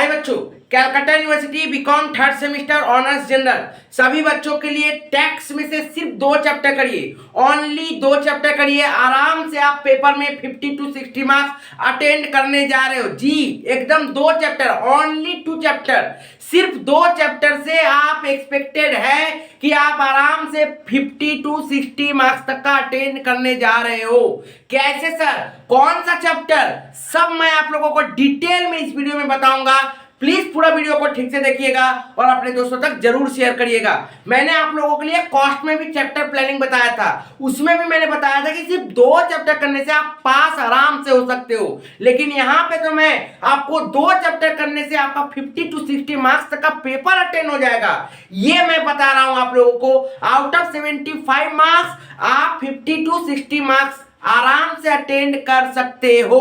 हाय बच्चों, Calcutta university BCom third semester honours general सभी बच्चों के लिए टैक्स में से सिर्फ 2 चैप्टर करिए, ओनली 2 चैप्टर करिए। आराम से आप पेपर में 50 to 60 मार्क्स अटेंड करने जा रहे हो जी। एकदम 2 चैप्टर, ओनली 2 चैप्टर, सिर्फ 2 चैप्टर से आप एक्सपेक्टेड है कि आप आराम से 50 to 60 मार्क्स तक का अटेंड करने जा रहे हो। कैसे सर, कौन सा चैप्टर, सब मैं आप लोगों को डिटेल में इस वीडियो में बताऊंगा। प्लीज पूरा वीडियो को ठीक से देखिएगा और अपने दोस्तों तक जरूर शेयर करिएगा। मैंने आप लोगों के लिए कॉस्ट में भी चैप्टर प्लानिंग बताया था, उसमें भी मैंने बताया था कि सिर्फ 2 चैप्टर करने से आप पास आराम से हो सकते हो। लेकिन यहाँ पे तो मैं आपको 2 चैप्टर करने से आपका 50 to 60 मार्क्स तक का पेपर अटेंड हो जाएगा। ये मैं बता रहा हूं आप लोगों को। आउट ऑफ 75 मार्क्स आप 50 to 60 मार्क्स आराम से अटेंड कर सकते हो।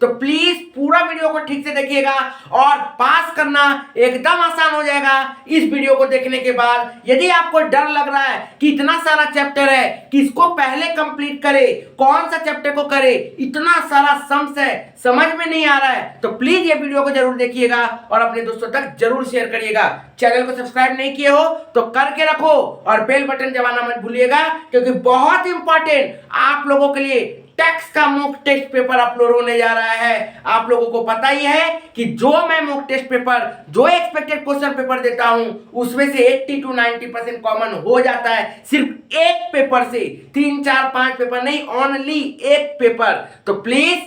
तो प्लीज पूरा वीडियो को ठीक से देखिएगा और पास करना एकदम आसान हो जाएगा इस वीडियो को देखने के बाद। यदि आपको डर लग रहा है कि इतना सारा चैप्टर है, किसको पहले कंप्लीट करे, कौन सा चैप्टर को करे, इतना सारा सम्स है, समझ में नहीं आ रहा है, तो प्लीज ये वीडियो को जरूर देखिएगा और अपने दोस्तों तक जरूर शेयर करिएगा। चैनल को सब्सक्राइब नहीं किए हो तो करके रखो और बेल बटन दबाना मत भूलिएगा, क्योंकि बहुत इंपॉर्टेंट आप लोगों के लिए टैक्स का मॉक टेस्ट पेपर अपलोड होने जा रहा है। आप लोगों को पता ही है कि जो मैं मॉक टेस्ट पेपर, जो एक्सपेक्टेड क्वेश्चन पेपर देता हूं, उसमें से 80 to 90% कॉमन हो जाता है सिर्फ एक पेपर से। 3, 4, 5 पेपर नहीं, ओनली एक पेपर। तो प्लीज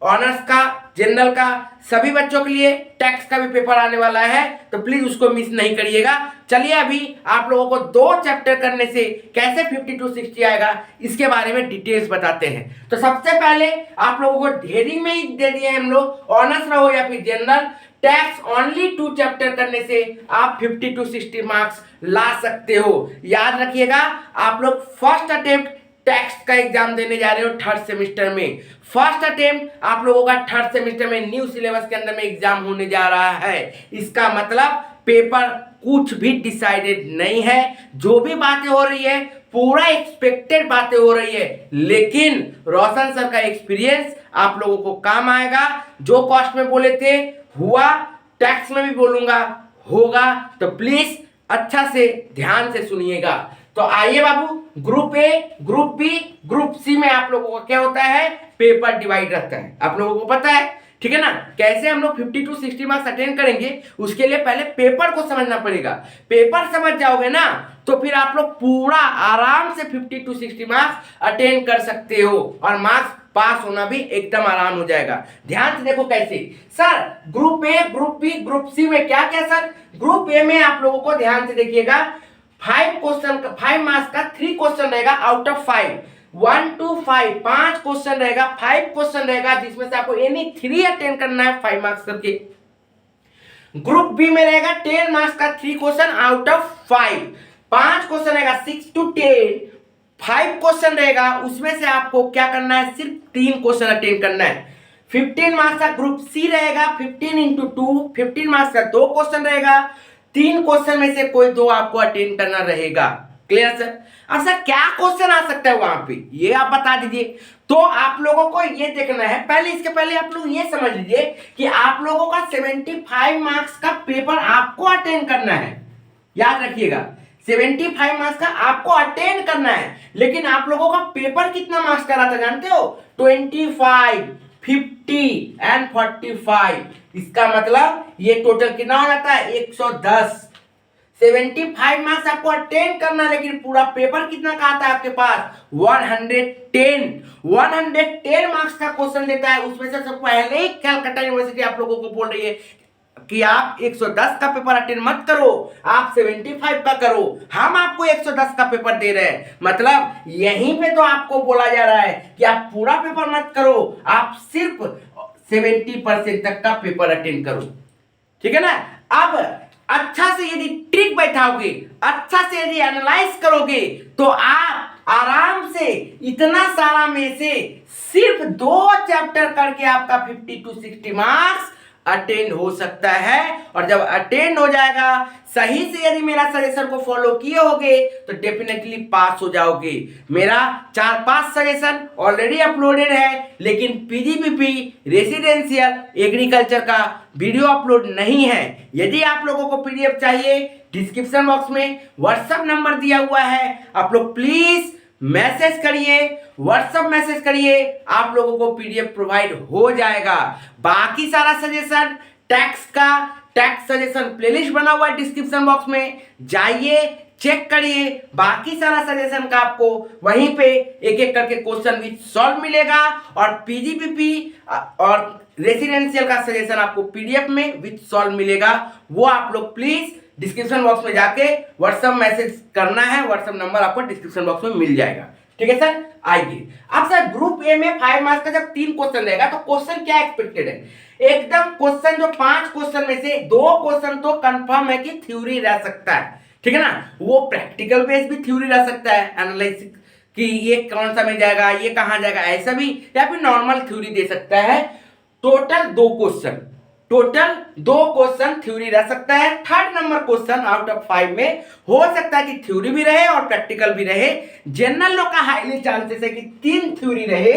ऑनर्स का, जनरल का, सभी बच्चों के लिए टैक्स का भी पेपर आने वाला है, तो प्लीज उसको मिस नहीं करिएगा। चलिए अभी आप लोगों को 2 चैप्टर करने से कैसे 50 to 60 आएगा इसके बारे में डिटेल्स बताते हैं। तो सबसे पहले आप लोगों को हेडिंग में ही दे दिए हम लोग, ऑनर्स रहो या फिर जनरल, टैक्स ओनली 2 चैप्टर करने से आप 50 to 60 मार्क्स ला सकते हो। याद रखिएगा, आप लोग फर्स्ट अटेम्प्ट टैक्स का एग्जाम देने जा रहे हो थर्ड सेमेस्टर में। फर्स्ट अटेम्प्ट आप लोगों का थर्ड सेमेस्टर में न्यू सिलेबस के अंदर में एग्जाम होने जा रहा है। इसका मतलब पेपर कुछ भी डिसाइडेड नहीं है, जो भी बातें हो रही है पूरा एक्सपेक्टेड बातें हो रही है, लेकिन रोशन सर का एक्सपीरियंस आप लोगों को काम आएगा। जो कॉस्ट में बोले थे हुआ, टैक्स में भी बोलूंगा होगा, तो प्लीज अच्छा से ध्यान से सुनिएगा। तो आइए बाबू, group A, group B, group C में आप लोगों का क्या होता है, पेपर डिवाइड रहता है, आप लोगों को पता है, ठीक है ना। कैसे हम लोग 50 to 60 मार्क्स अटेंड करेंगे, उसके लिए पहले पेपर को समझना पड़ेगा। पेपर समझ जाओगे ना तो फिर आप लोग पूरा आराम से 50 to 60 मार्क्स अटेंड कर सकते हो और मार्क्स पास होना भी एकदम आराम हो जाएगा। ध्यान से देखो कैसे sir, group A, group B, group C में क्या क्या सर। ग्रुप ए में आप लोगों को ध्यान से देखिएगा, 5 मार्क्स का 3 क्वेश्चन रहेगा आउट ऑफ 5, 1 to 5, 5 क्वेश्चन रहेगा, 5 क्वेश्चन रहेगा, जिसमें से आपको एनी 3 अटेंड करना है 5 मार्क्स करके। ग्रुप बी में रहेगा 10 मार्क्स का 3 क्वेश्चन आउट ऑफ 5, 5 क्वेश्चन रहेगा 6 to 10, 5 क्वेश्चन रहेगा, उसमें से आपको क्या करना है, सिर्फ 3 क्वेश्चन अटेंड करना है। 15 मार्क्स का ग्रुप सी रहेगा, 15 into 2, 15 मार्क्स का 2 क्वेश्चन रहेगा, 3 क्वेश्चन में से कोई 2 आपको अटेंड करना रहेगा। Clear sir. अब सर क्या क्वेश्चन आ सकता है वहां पे, ये आप बता दीजिए। तो आप लोगों को ये देखना है, पहले इसके पहले आप लोग ये समझ लीजिए कि आप लोगों का 75 मार्क्स का पेपर आपको अटेंड करना है। याद रखिएगा, 75 मार्क्स का आपको अटेंड करना है, लेकिन आप लोगों का पेपर कितना मार्क्स का रहा था जानते हो, 25, 50 एंड 45। इसका मतलब ये टोटल कितना हो जाता है, 110। 75 मार्क्स आपको अटेंड करना, लेकिन पूरा पेपर कितना का आता है आपके पास, 110 मार्क्स का क्वेश्चन देता है। उसमें से सबसे पहले ही कैलकाटा यूनिवर्सिटी आप लोगों को बोल रही है कि आप 110 का पेपर अटेंड मत करो, आप 75 का करो। हम आपको 110 का पेपर दे रहे हैं, मतलब यहीं पे तो आपको बोला जा रहा है कि आप पूरा पेपर मत करो, आप सिर्फ 70% तक का पेपर अटेंड करो, ठीक है ना। अब अच्छा से यदि ट्रिक बैठाओगे, अच्छा से यदि एनालाइज करोगे, तो आप आराम से इतना सारा में से सिर्फ 2 चैप्टर करके आपका 50 to 60 मार्क्स अटेंड हो सकता है। और जब अटेंड हो जाएगा, सही से यदि मेरा सजेशन को फॉलो किए होगे तो डेफिनेटली पास हो जाओगे। मेरा 4-5 सजेशन ऑलरेडी अपलोडेड है, लेकिन पीजीबीपी रेसिडेंशियल एग्रीकल्चर का वीडियो अपलोड नहीं है। यदि आप लोगों को पीडीएफ चाहिए, डिस्क्रिप्शन बॉक्स में व्हाट्सएप नंबर दिया हुआ है, आप लोग प्लीज मैसेज करिए, व्हाट्सएप मैसेज करिए, आप लोगों को पीडीएफ प्रोवाइड हो जाएगा। बाकी सारा सजेशन टैक्स सजेशन प्लेलिस्ट बना हुआ है डिस्क्रिप्शन बॉक्स में, जाइए चेक करिए। बाकी सारा सजेशन का आपको वहीं पे एक एक करके क्वेश्चन विद सॉल्व मिलेगा, और पीजीबीपी और रेसिडेंशियल का सजेशन आपको पीडीएफ में विद सॉल्व मिलेगा। वो आप लोग प्लीज डिस्क्रिप्शन बॉक्स में जाके व्हाट्सएप मैसेज करना है, व्हाट्सएप नंबर आपको डिस्क्रिप्शन बॉक्स में मिल जाएगा। ठीक है सर, आइए अब सर ग्रुप ए में 5 मार्क्स का जब 3 क्वेश्चन रहेगा तो क्वेश्चन क्या एक्सपेक्टेड है? एकदम क्वेश्चन जो 5 क्वेश्चन में से 2 क्वेश्चन तो कंफर्म है कि थ्योरी रह सकता है, ठीक है ना। वो प्रैक्टिकल बेस भी थ्योरी रह सकता है, एनालिसिस कि ये कौन सा में जाएगा, ये कहां जाएगा, ऐसा भी, या फिर नॉर्मल थ्योरी दे सकता है। टोटल 2 क्वेश्चन थ्योरी रह सकता है। Third number question out of 5 में हो सकता है कि थ्योरी भी रहे और प्रैक्टिकल भी रहे। जनरल लोग का हाईली चांसेस है कि 3 थ्योरी रहे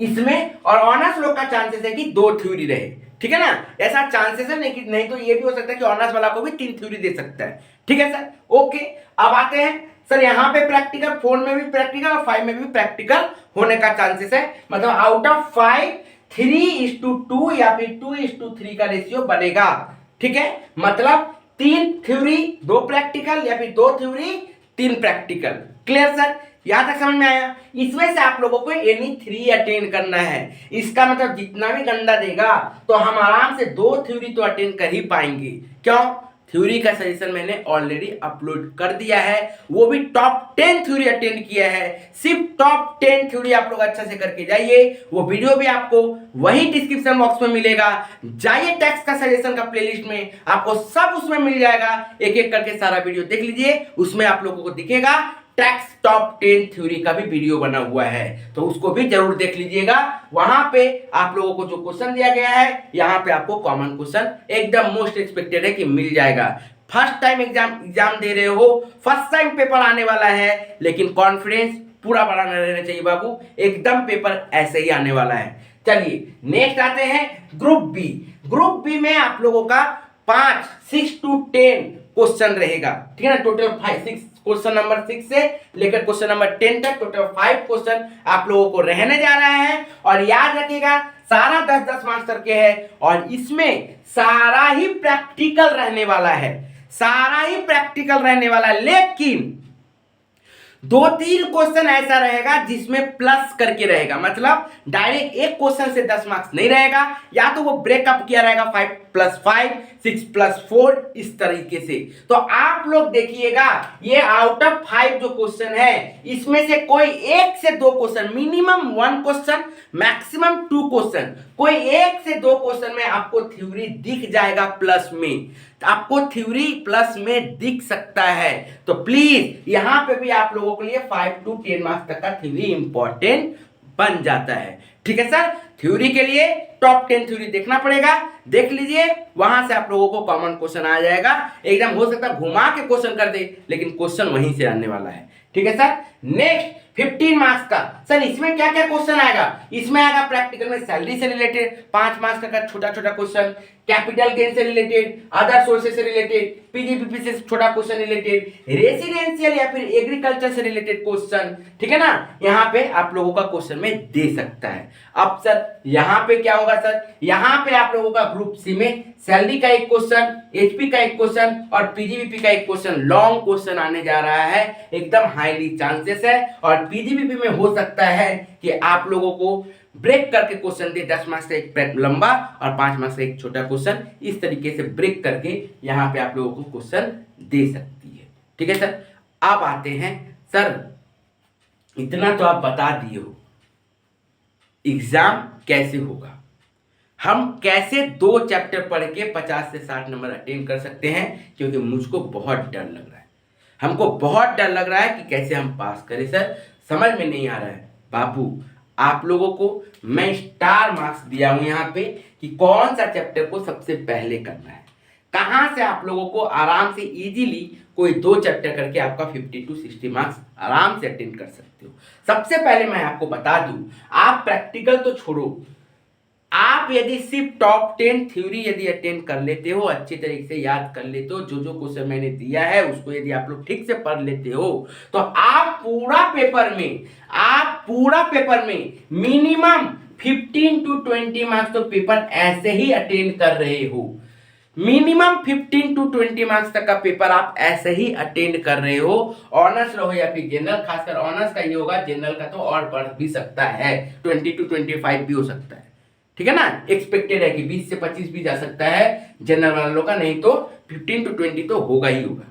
इसमें, और ऑनर्स लोग का चांसेस है कि 2 थ्योरी रहे, ठीक है ना। ऐसा चांसेस है, नहीं तो ये भी हो सकता है कि ऑनर्स वाला को भी 3 थ्योरी दे सकता है, ठीक है सर। ओके, अब आते हैं सर यहाँ पे प्रैक्टिकल, 4 में भी प्रैक्टिकल और 5 में भी प्रैक्टिकल होने का चांसेस है। मतलब आउट ऑफ 5 3:2 या फिर 2:3 का रेशियो बनेगा, ठीक है। मतलब 3 थ्योरी 2 प्रैक्टिकल, या फिर 2 थ्योरी 3 प्रैक्टिकल। क्लियर सर, यहां तक समझ में आया? इसमें से आप लोगों को एनी 3 अटेंड करना है। इसका मतलब जितना भी गंदा देगा तो हम आराम से 2 थ्योरी तो अटेंड कर ही पाएंगे। क्यों? थ्योरी का सजेशन मैंने ऑलरेडी अपलोड कर दिया है, वो भी टॉप 10 थ्योरी अटेंड किया है। सिर्फ टॉप 10 थ्योरी आप लोग अच्छा से करके जाइए। वो वीडियो भी आपको वही डिस्क्रिप्शन बॉक्स में मिलेगा। जाइए टैक्स का सजेशन का प्लेलिस्ट में, आपको सब उसमें मिल जाएगा। एक एक करके सारा वीडियो देख लीजिए, उसमें आप लोगों को दिखेगा टैक्स टॉप 10 थ्योरी का भी वीडियो बना हुआ है, तो उसको भी जरूर देख लीजिएगा। वहां पे आप लोगों को जो क्वेश्चन दिया गया है, यहाँ पे आपको कॉमन क्वेश्चन एकदम मोस्ट एक्सपेक्टेड है कि मिल जाएगा। फर्स्ट टाइम एग्जाम दे रहे हो, फर्स्ट टाइम पेपर आने वाला है, लेकिन कॉन्फिडेंस पूरा बड़ा न रहना चाहिए बाबू, एकदम पेपर ऐसे ही आने वाला है। चलिए नेक्स्ट आते हैं ग्रुप बी। ग्रुप बी में आप लोगों का 6 to 10 क्वेश्चन रहेगा, ठीक है ना। टोटल 6 क्वेश्चन नंबर 6 से लेकर क्वेश्चन नंबर 10 तक टोटल 5 क्वेश्चन आप लोगों को रहने जा रहा है। और याद रखिएगा सारा 10-10 मार्क्स करके है, और इसमें सारा ही प्रैक्टिकल रहने वाला है, सारा ही प्रैक्टिकल रहने वाला है। लेकिन 2-3 क्वेश्चन ऐसा रहेगा जिसमें प्लस करके रहेगा, मतलब डायरेक्ट एक क्वेश्चन से 10 मार्क्स नहीं रहेगा, या तो वो ब्रेकअप किया रहेगा 5+5, 6+4 इस तरीके से। तो आप लोग देखिएगा ये आउट ऑफ 5 जो क्वेश्चन है, इसमें से कोई 1 से 2 question, minimum 1 question, maximum 2 question, कोई 1 से 2 क्वेश्चन में आपको थ्योरी दिख जाएगा प्लस में, आपको थ्योरी प्लस में दिख सकता है। तो प्लीज यहां पे भी आप लोगों के लिए 5 to 10 मार्क्स तक का थ्योरी इंपॉर्टेंट बन जाता है, ठीक है सर। थ्योरी के लिए टॉप 10 थ्योरी देखना पड़ेगा, देख लीजिए, वहां से आप लोगों को कॉमन क्वेश्चन आ जाएगा। एकदम हो सकता है घुमा के क्वेश्चन कर दे, लेकिन क्वेश्चन वहीं से आने वाला है, ठीक है सर। नेक्स्ट 15 मार्क्स का सर, इसमें क्या क्या क्वेश्चन आएगा? इसमें आएगा प्रैक्टिकल में सैलरी से रिलेटेड 5 मार्क्स का छोटा छोटा क्वेश्चन, कैपिटल गेन से रिलेटेड, अदर सोर्सेस से रिलेटेड, पीजीपीपी से छोटा क्वेश्चन रिलेटेड, रेसिडेंशियल या फिर एग्रीकल्चर से रिलेटेड क्वेश्चन, ठीक है ना। यहाँ पे आप लोगों का क्वेश्चन में दे सकता है। अब सर यहाँ पे क्या होगा सर, यहाँ पे आप लोगों का ग्रुप सी में सैलरी का एक क्वेश्चन, एचपी का एक क्वेश्चन और पीजीबीपी का एक क्वेश्चन, लॉन्ग क्वेश्चन आने जा रहा है, एकदम हाईली चांसेस है। और पीजीबीपी में हो सकता है कि आप लोगों को ब्रेक करके क्वेश्चन दे, 10 मार्क्स का एक लंबा और 5 मार्क्स का एक छोटा क्वेश्चन, इस तरीके से ब्रेक करके यहाँ पे आप लोगों को क्वेश्चन दे सकती है, ठीक है सर। अब आते हैं सर, इतना तो आप बता दिए हो, एग्जाम कैसे होगा, हम कैसे 2 चैप्टर पढ़ के 50 से 60 नंबर अटेंड कर सकते हैं, क्योंकि मुझको बहुत डर लग रहा है, हमको बहुत डर लग रहा है कि कैसे हम पास करें सर, समझ में नहीं आ रहा है। बाबू आप लोगों को मैं स्टार मार्क्स दिया हूं यहाँ पे, कि कौन सा चैप्टर को सबसे पहले करना है, कहाँ से आप लोगों को आराम से इजीली कोई 2 चैप्टर करके आपका 50 to 60 मार्क्स आराम से अटेंड कर सकते हो। सबसे पहले मैं आपको बता दूं, आप प्रैक्टिकल तो छोड़ो, आप यदि सिर्फ टॉप 10 थ्योरी यदि अटेंड कर लेते हो, अच्छी तरीके से याद कर लेते हो, जो जो क्वेश्चन मैंने दिया है उसको यदि आप लोग ठीक से पढ़ लेते हो, तो आप पूरा पेपर में मिनिमम 15 to 20 मार्क्स तो पेपर ऐसे ही अटेंड कर रहे हो। मिनिमम 15 to 20 मार्क्स तक का पेपर आप ऐसे ही अटेंड कर रहे हो। ऑनर्स रहो या फिर जनरल, खासकर ऑनर्स का ये होगा, जनरल का तो और बढ़ भी सकता है, 20 to 25 भी हो सकता है, ठीक है ना। एक्सपेक्टेड है कि 20 से 25 भी जा सकता है जनरल वालों का, नहीं तो 15 to 20 तो होगा ही होगा,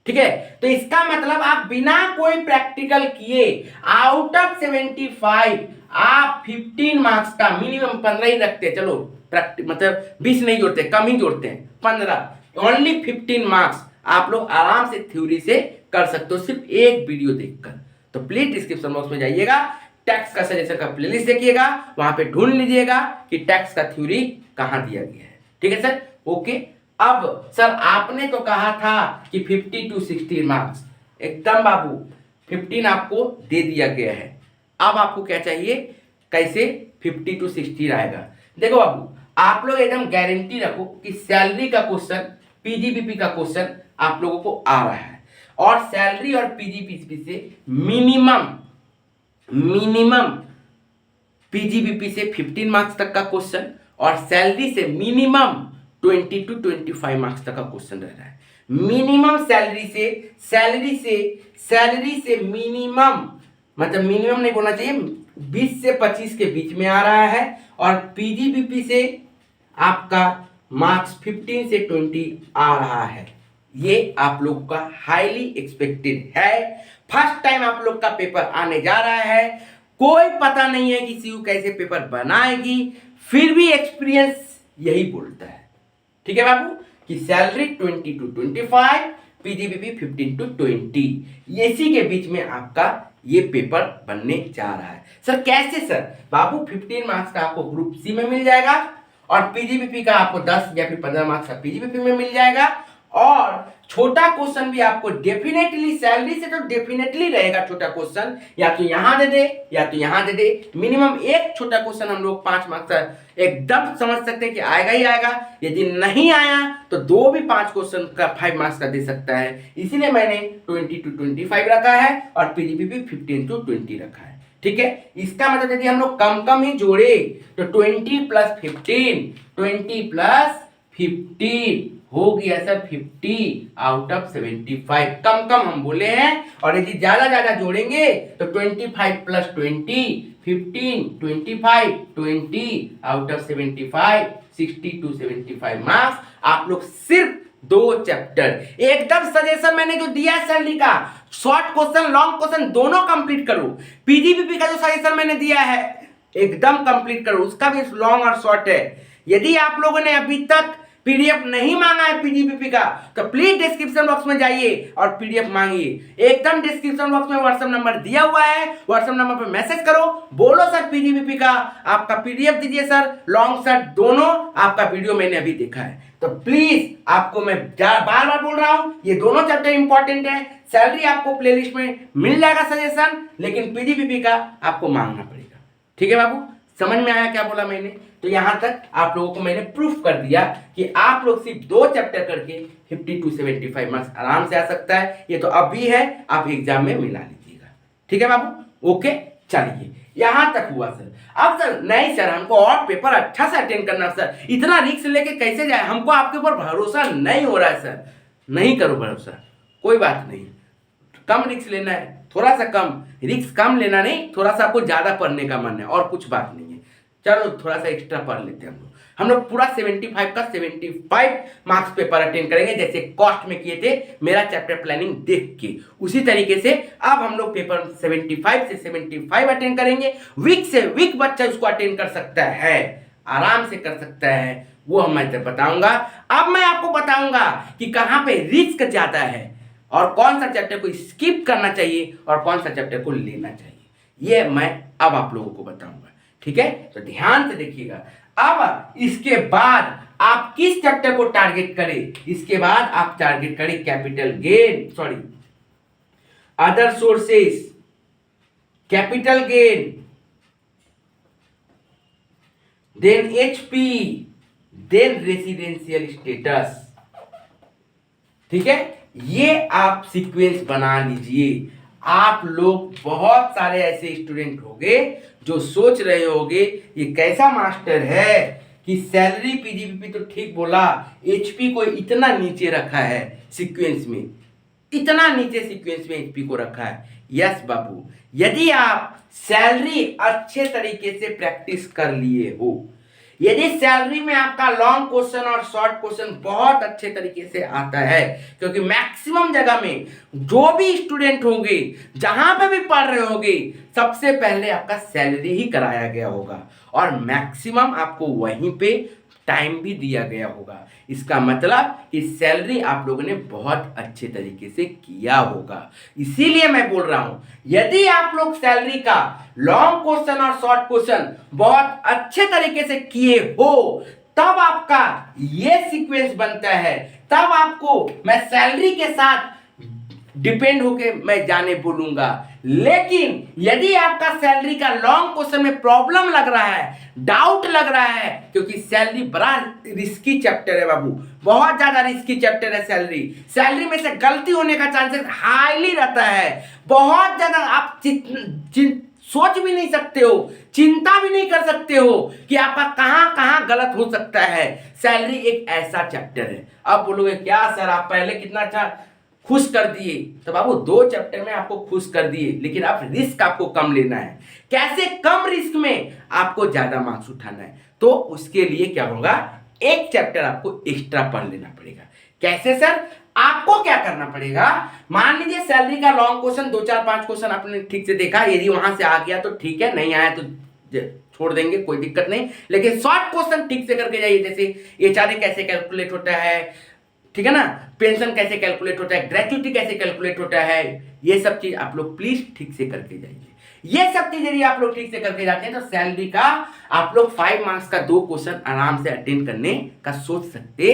ठीक है। तो इसका मतलब आप बिना कोई प्रैक्टिकल किए आउट ऑफ 75 आप 15 मार्क्स का मिनिमम 15 ही रखते हैं, चलो मतलब 20 नहीं जोड़ते, कम ही जोड़ते हैं, 15, ओनली 15 मार्क्स आप लोग आराम से थ्योरी से कर सकते हो सिर्फ एक वीडियो देखकर। तो प्लीज डिस्क्रिप्शन बॉक्स में जाइएगा, टैक्स का सजेशन का प्लेलिस्ट देखिएगा, वहां पे ढूंढ लीजिएगा कि टैक्स का थ्योरी कहां दिया गया है, ठीक है सर। ओके, अब सर आपने तो कहा था कि 50 to 60 मार्क्स, एकदम बाबू 15 आपको दे दिया गया है, अब आपको क्या चाहिए, कैसे 50 to 60 आएगा। देखो बाबू, आप लोग एकदम गारंटी रखो कि सैलरी का क्वेश्चन, पीजीबीपी का क्वेश्चन आप लोगों को आ रहा है, और सैलरी और पीजीबीपी से मिनिमम पीजीबीपी से 15 मार्क्स तक का क्वेश्चन और सैलरी से मिनिमम 20 to 25 मार्क्स तक का क्वेश्चन रह रहा है। मिनिमम सैलरी से मिनिमम, मतलब मिनिमम नहीं बोलना चाहिए, 20 से 25 के बीच में आ रहा है, और पीजीबीपी से आपका मार्क्स 15 से 20 आ रहा है। ये आप लोगों का हाईली एक्सपेक्टेड है। फर्स्ट टाइम आप लोग का पेपर आने जा रहा है, कोई पता नहीं है कि सीयू कैसे पेपर बनाएगी, फिर भी एक्सपीरियंस यही बोलता है, ठीक है बाबू, कि सैलरी 20 to 25, पीजीबीपी 15 to 20, इसी के बीच में आपका ये पेपर बनने जा रहा है। सर कैसे सर? बाबू 15 मार्क्स का आपको ग्रुप सी में मिल जाएगा, और पीजीबीपी का आपको 10 या फिर 15 मार्क्स का पीजीबीपी में मिल जाएगा, और छोटा क्वेश्चन भी आपको डेफिनेटली, सैलरी से तो डेफिनेटली रहेगा छोटा क्वेश्चन, या तो यहां दे दे या तो यहां दे दे। मिनिमम एक छोटा क्वेश्चन हम लोग 5 मार्क्स का एकदम समझ सकते हैं कि आएगा ही आएगा, यदि नहीं आया तो 2 भी 5 क्वेश्चन का 5 मार्क्स का दे सकता है, इसीलिए मैंने 20 to 25 रखा है और पीजीबीपी 15 to 20 रखा है, ठीक है। इसका मतलब यदि हम लोग कम ही जोड़े तो 20 + 15, 20 + 15 हो गया सर 50 आउट ऑफ 75। कम हम बोले हैं, और यदि ज्यादा जोड़ेंगे तो 25 + 20, 15, 25, 20 आउट ऑफ 75, 60 to 75 मार्क्स। आप लोग सिर्फ 2 चैप्टर, एकदम सजेशन मैंने जो दिया है सैलरी का, शॉर्ट क्वेश्चन लॉन्ग क्वेश्चन दोनों कंप्लीट करो। पीजीबीपी का जो सजेशन मैंने दिया है एकदम कंप्लीट करो, उसका भी लॉन्ग और शॉर्ट है। यदि आप लोगों ने अभी तक पीडीएफ नहीं मांगा है पीजीबीपी का, तो प्लीज डिस्क्रिप्शन बॉक्स में जाइए और पीडीएफ मांगिए। एकदम डिस्क्रिप्शन बॉक्स में व्हाट्सएप नंबर दिया हुआ है, व्हाट्सएप नंबर पर मैसेज करो, बोलो सर पीजीबीपी का आपका पीडीएफ दीजिए सर, लॉन्ग शॉर्ट दोनों आपका वीडियो मैंने अभी देखा है। तो प्लीज आपको मैं बार बोल रहा हूं, ये दोनों चैप्टर इंपॉर्टेंट है। सैलरी आपको प्लेलिस्ट में मिल जाएगा सजेशन, लेकिन पीजीबीपी का आपको मांगना पड़ेगा, ठीक है बाबू। समझ में आया क्या बोला मैंने? तो यहां तक आप लोगों को मैंने प्रूफ कर दिया कि आप लोग सिर्फ 2 चैप्टर करके 50 to 75 मार्क्स आराम से आ सकता है। ये तो अभी है, आप एग्जाम में मिला लीजिएगा, ठीक है बाबू। ओके, चलिए यहां तक हुआ सर। अब सर नहीं सर, हमको और पेपर अच्छा से अटेंड करना सर, इतना रिस्क लेके कैसे जाए, हमको आपके ऊपर भरोसा नहीं हो रहा है सर। नहीं करो भरोसा, कोई बात नहीं, कम रिस्क लेना है, थोड़ा सा कम रिस्क, कम लेना नहीं, थोड़ा सा आपको ज्यादा पढ़ने का मन है, और कुछ बात नहीं है। चलो थोड़ा सा एक्स्ट्रा पढ़ लेते हैं हम लोग पूरा 75 का 75 मार्क्स पेपर अटेंड करेंगे, जैसे कॉस्ट में किए थे मेरा चैप्टर प्लानिंग देख के, उसी तरीके से अब हम लोग पेपर 75 से 75 अटेंड करेंगे। वीक से वीक बच्चा उसको अटेंड कर सकता है, आराम से कर सकता है, वो मैं बताऊंगा। अब मैं आपको बताऊंगा कि कहां पे रिस्क ज्यादा है, और कौन सा चैप्टर को स्किप करना चाहिए और कौन सा चैप्टर को लेना चाहिए, ये मैं अब आप लोगों को बताऊंगा, ठीक है। तो ध्यान से देखिएगा। अब इसके बाद आप किस चैप्टर को टारगेट करें? इसके बाद आप टारगेट करें capital gain, sorry other sources, capital gain, then HP, then residential status. ठीक है, ये आप सीक्वेंस बना लीजिए। आप लोग बहुत सारे ऐसे स्टूडेंट होंगे जो सोच रहे होंगे ये कैसा मास्टर है कि सैलरी पीजीबीपी तो ठीक बोला, एचपी को इतना नीचे रखा है सीक्वेंस में, इतना नीचे सीक्वेंस में एचपी को रखा है। यस बाबू, यदि आप सैलरी अच्छे तरीके से प्रैक्टिस कर लिए हो, यदि सैलरी में आपका लॉन्ग क्वेश्चन और शॉर्ट क्वेश्चन बहुत अच्छे तरीके से आता है, क्योंकि मैक्सिमम जगह में जो भी स्टूडेंट होंगे, जहां पे भी पढ़ रहे होंगे, सबसे पहले आपका सैलरी ही कराया गया होगा और मैक्सिमम आपको वहीं पे टाइम भी दिया गया होगा। इसका मतलब कि सैलरी आप लोगों ने बहुत अच्छे तरीके से किया होगा। इसीलिए मैं बोल रहा हूं, यदि आप लोग सैलरी का लॉन्ग क्वेश्चन और शॉर्ट क्वेश्चन बहुत अच्छे तरीके से किए हो, तब आपका ये सीक्वेंस बनता है, तब आपको मैं सैलरी के साथ डिपेंड होके मैं जाने बोलूंगा। लेकिन यदि आपका सैलरी का लॉन्ग क्वेश्चन में प्रॉब्लम लग रहा है, डाउट लग रहा है, क्योंकि सैलरी बड़ा रिस्की चैप्टर है बाबू, बहुत ज्यादा रिस्की चैप्टर है सैलरी। सैलरी में से गलती होने का चांसेस हाईली रहता है, बहुत ज्यादा। आप सोच भी नहीं सकते हो, चिंता भी नहीं कर सकते हो कि आपका कहां कहां गलत हो सकता है। सैलरी एक ऐसा चैप्टर है। अब बोलोगे क्या सर आप पहले कितना अच्छा खुश कर दिए, तो बाबू 2 चैप्टर में आपको खुश कर दिए, लेकिन अब रिस्क आपको कम लेना है। कैसे कम रिस्क में आपको ज्यादा मार्क्स उठाना है, तो उसके लिए क्या होगा, एक चैप्टर आपको एक्स्ट्रा पढ़ लेना पड़ेगा। कैसे सर? आपको क्या करना पड़ेगा, मान लीजिए सैलरी का लॉन्ग क्वेश्चन 2 4 5 क्वेश्चन आपने ठीक से देखा, यदि वहां से आ गया तो ठीक है, नहीं आया तो छोड़ देंगे, कोई दिक्कत नहीं। लेकिन शॉर्ट क्वेश्चन ठीक से करके जाइए, जैसे एचआरए कैसे कैलकुलेट होता है, ठीक है ना, पेंशन कैसे कैलकुलेट होता है, ग्रेच्युटी कैसे कैलकुलेट होता है, ये सब चीज आप लोग प्लीज ठीक से करके जाइए। ये सब चीज यदि आप लोग ठीक से करके जाते हैं तो सैलरी का आप लोग 5 मार्क्स का 2 क्वेश्चन आराम से अटेंड करने का सोच सकते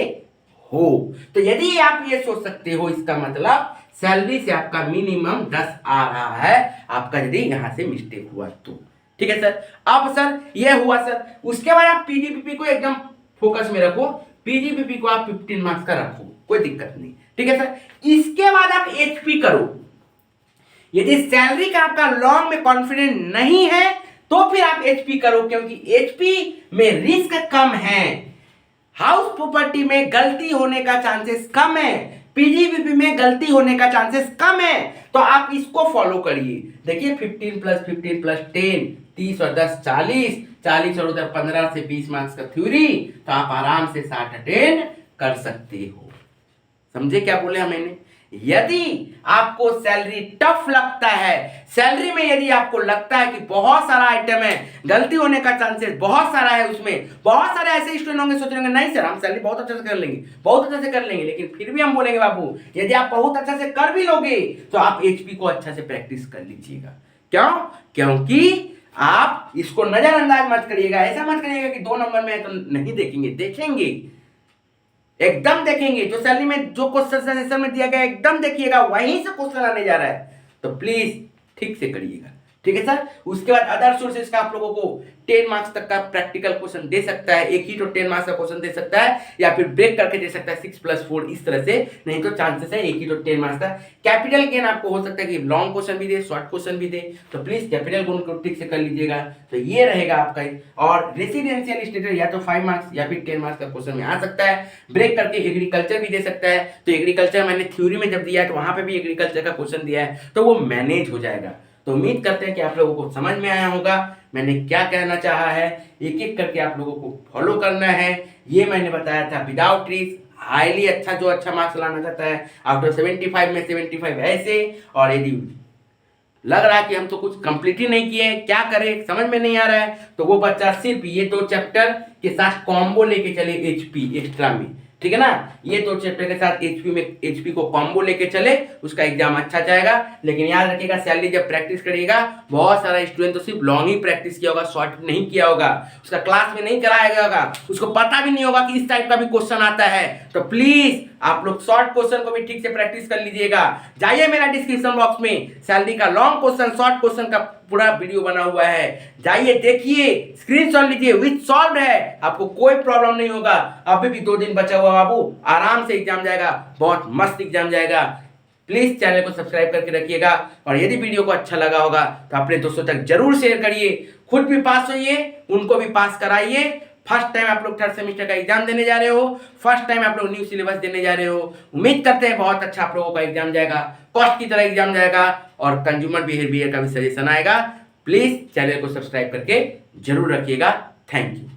हो। तो यदि आप ये सोच सकते हो, इसका मतलब सैलरी से आपका मिनिमम 10 आ रहा है, आपका यदि यहां से मिस्टेक हुआ तो। ठीक है सर। अब सर ये हुआ सर, उसके बाद आप पीजीपीपी को एकदम फोकस में रखो, पीजीपीपी को आप 15 मार्क्स का रखो, कोई दिक्कत नहीं। ठीक है सर। इसके बाद आप एचपी करो। यदि सैलरी का आपका लॉन्ग में कॉन्फिडेंट नहीं है तो फिर आप एचपी करो, क्योंकि एचपी में रिस्क कम है, हाउस प्रॉपर्टी में गलती होने का चांसेस कम है, पीजीबीपी में गलती होने का चांसेस कम है। तो आप इसको फॉलो करिए। देखिए 15 + 15 + 10 30 और 10 40, 40 और उधर 15 से 20 मार्क्स का थ्योरी, तो आप आराम से 60 अटेंड कर सकते हो। समझे क्या बोले हैं मैंने? यदि आपको सैलरी टफ लगता है, सैलरी में यदि आपको लगता है कि बहुत सारा आइटम है, गलती होने का चांसेस बहुत सारा है, उसमें बहुत सारे ऐसे स्टूडेंट होंगे सोच रहे होंगे नहीं सर हम सैलरी बहुत अच्छे से कर लेंगे, बहुत अच्छे से कर लेंगे, लेकिन फिर भी हम बोलेंगे बाबू यदि आप बहुत अच्छा से कर भी लोगे तो आप एचपी को अच्छा से प्रैक्टिस कर लीजिएगा। क्यों? क्योंकि आप इसको नजरअंदाज मत करिएगा। ऐसा मत करिएगा कि 2 नंबर में है तो नहीं देखेंगे, देखेंगे, एकदम देखेंगे। जो सैलरी में जो क्वेश्चन सजेशन में दिया गया एकदम देखिएगा, वहीं से क्वेश्चन आने जा रहा है, तो प्लीज ठीक से करिएगा। ठीक है सर। उसके बाद अदर सोर्सेज का आप लोगों को 10 मार्क्स तक का प्रैक्टिकल क्वेश्चन दे सकता है, एक ही तो 10 मार्क्स का क्वेश्चन दे सकता है, या फिर ब्रेक करके दे सकता है 6 + 4 इस तरह से, नहीं तो चांसेस है एक ही तो 10 मार्क्स का। कैपिटल गेन आपको हो सकता है कि लॉन्ग क्वेश्चन भी दे, शॉर्ट क्वेश्चन भी दे, तो प्लीज कैपिटल गेन को ठीक से कर लीजिएगा, तो ये रहेगा आपका। और रेसिडेंशियल स्टेटस या तो 5 मार्क्स या फिर 10 मार्क्स का क्वेश्चन में आ सकता है, ब्रेक करके एग्रीकल्चर भी दे सकता है। तो एग्रीकल्चर मैंने थ्योरी में जब दिया है तो वहां पे भी एग्रीकल्चर का क्वेश्चन दिया है, तो वो मैनेज हो जाएगा। तो उम्मीद करते हैं कि आप लोगों को समझ में आया होगा मैंने क्या कहना चाहा है। एक एक करके आप लोगों को फॉलो करना है। ये मैंने बताया था विदाउट रिस्क, हाईली अच्छा जो अच्छा मार्क्स लाना चाहता है, आफ्टर 75 में 75 ऐसे, और यदि लग रहा है कि हम तो कुछ कंप्लीट ही नहीं किए, क्या करें समझ में नहीं आ रहा है, तो वो बच्चा सिर्फ ये 2 चैप्टर के साथ कॉम्बो लेके चले एचपी एक्स्ट्रा में, ठीक है ना। ये 2 चैप्टर के साथ एचपी को कॉम्बो लेके चले, उसका एग्जाम अच्छा जाएगा। लेकिन याद रखिएगा सैलरी जब प्रैक्टिस करिएगा, बहुत सारा स्टूडेंट तो सिर्फ लॉन्ग ही प्रैक्टिस किया होगा, शॉर्ट नहीं किया होगा, उसका क्लास में नहीं कराया गया होगा, उसको पता भी नहीं होगा कि इस टाइप का भी क्वेश्चन आता है। तो प्लीज आप लोग शॉर्ट क्वेश्चन को भी ठीक से प्रैक्टिस कर लीजिएगा। जाइए मेरा डिस्क्रिप्शन बॉक्स में सैलरी का लॉन्ग क्वेश्चन, शॉर्ट क्वेश्चन का पूरा वीडियो बना हुआ है, जाइए देखिए, स्क्रीनशॉट लीजिए, विथ सॉल्व है, आपको कोई प्रॉब्लम नहीं होगा। अभी भी 2 दिन बचा हुआ बाबू, आराम से एग्जाम जाएगा, बहुत मस्त एग्जाम जाएगा। प्लीज चैनल को सब्सक्राइब करके रखिएगा, और यदि वीडियो को अच्छा लगा होगा तो अपने दोस्तों तक जरूर शेयर करिए। खुद भी पास होइए, उनको भी पास कराइए। फर्स्ट टाइम आप लोग 3rd सेमेस्टर का एग्जाम देने जा रहे हो, फर्स्ट टाइम आप लोग न्यू सिलेबस देने जा रहे हो, उम्मीद करते हैं बहुत अच्छा आप लोगों का एग्जाम जाएगा, कॉस्ट की तरह एग्जाम जाएगा, और कंज्यूमर बिहेवियर का भी सजेशन आएगा। प्लीज चैनल को सब्सक्राइब करके जरूर रखिएगा। Thank you.